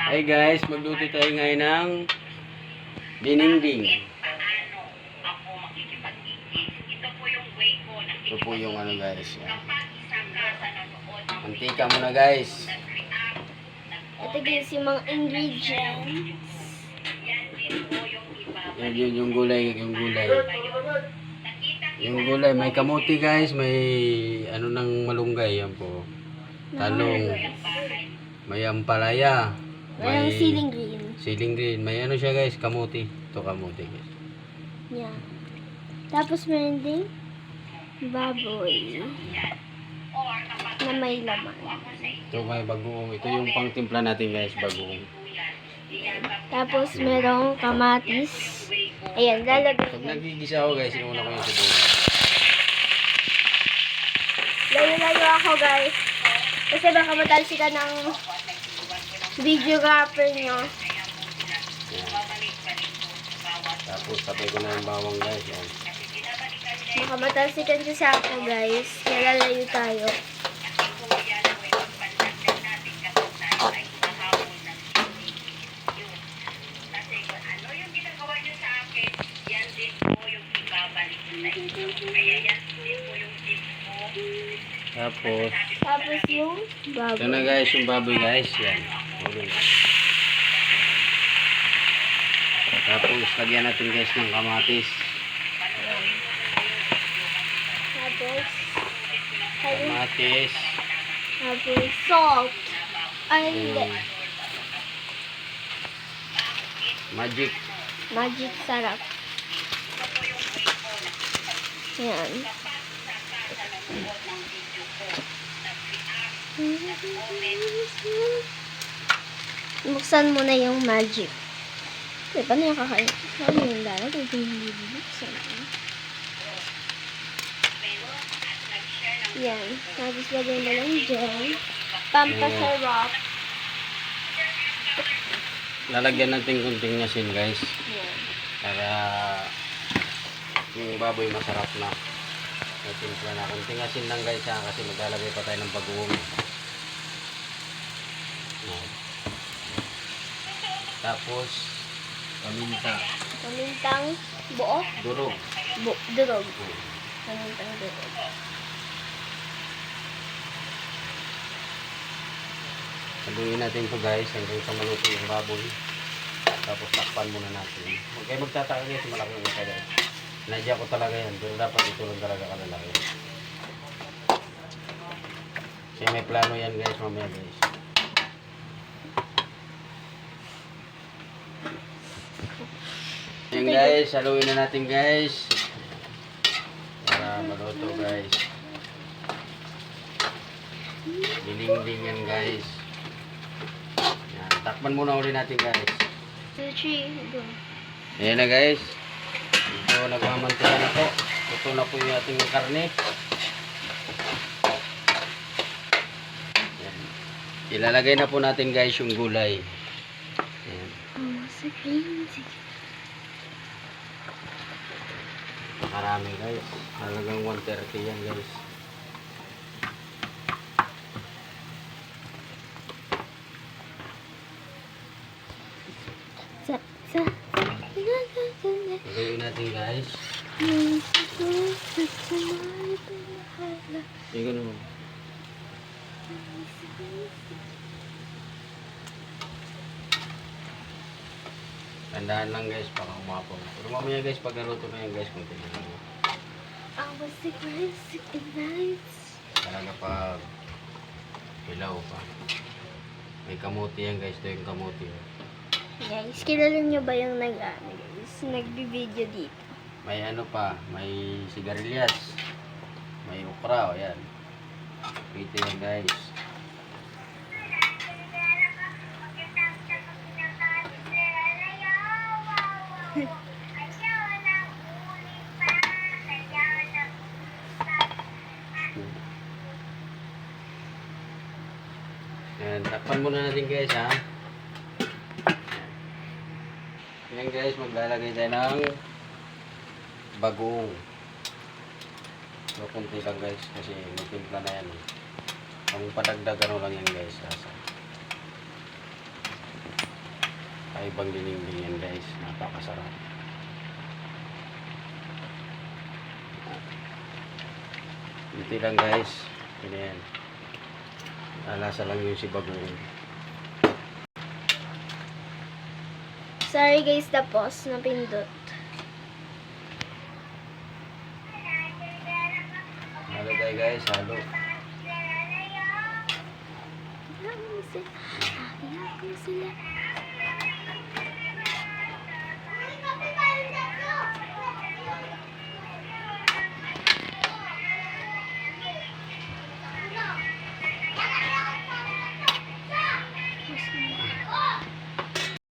Hi guys, magluto tayo ngayon ng dininding. Ito po yung ano guys. Yan. Mantika muna guys. Ito guys yung mga ingredients. Yan yun yung gulay, Yung gulay, may kamuti guys, may ano ng malunggay, yan po. Talong, may ampalaya, May siling green. siling green, may ano siya guys, kamuti. Ito kamuti guys. Yeah. Tapos meron din baboy na may laman. Ito may bagoong, ito yung pangtimpla natin guys, bagoong. Tapos merong kamatis. Ayan, lalagay Pag ko. nagigisa ako guys, inuuna ko yung sibuyas. Layo-layo ako guys. Kasi baka matalsikan ng videographer nyo. Yan. Tapos sabay ko na yung bawang guys. Yan. Baka matalsikan kasi ako guys. Kaya lalayo tayo. Tapos yung ito baboy. na guys, yung baboy guys. Yan. Tapos lagyan natin guys ng kamatis. Tapos Kamatis. tapos salt. Ay, hindi. Magic. Magic sarap. Yan. Buksan mo na yung magic. Okay, paano yung kakain? Paano yung lalagay? Ito yung bubuksan. Yan. Tapos lagay mo lang dyan. Pampasarap. Lalagyan natin kunting asin guys. Yan. Para yung baboy masarap na. Timpla na. Kunting asin lang guys ha, kasi maglalagay pa tayo ng bagoong. Yan. Tapos paminta. Pamintang buo. Durog. Durog. Pamintang durog. Saluin natin ito guys hanggang sa maluto yung baboy. Tapos takpan muna natin. Huwag kayo magtataka guys, malaki yung isa guys. Nadya ko talaga yan, pero dapat ito lang talaga kalalaki. Kasi may plano yan guys, mamaya guys. Yan guys, saluin na natin guys. Para maluto guys. Dilingding yan guys. Yan, takpan muna ulit natin guys. 2, 3, go. Ayan na guys. Ito nagmamantika na po. Ito na po yung ating karne. Ayan. Ilalagay na po natin guys yung gulay. Ayan. Marami guys. Halagang 130 yan guys. Gagawin natin guys. Ikaw naman. Tandaan lang guys, baka umapong. Pero mamaya guys, pag naluto na yan guys, kunti na lang. Talaga pag hilaw pa. May kamuti yan guys, ito yung kamuti. Guys, kilala nyo ba yung nagbi-video dito? May ano pa, may sigarilyas. May ukra, o yan. Ito yan guys. Yan, takpan muna natin guys ha. Yan guys, maglalagay tayo ng bagoong. So, kunti lang guys, kasi may timpla na yan. Ang padagdag ano lang yan guys. Asa. Kakaibang dinimbing yan guys. Napakasarap. Hindi lang guys. Yun yan. Alasa lang yung si bagoong. Sorry guys, tapos napindot. Halo tayo guys. Halo. Hayaan mo sila.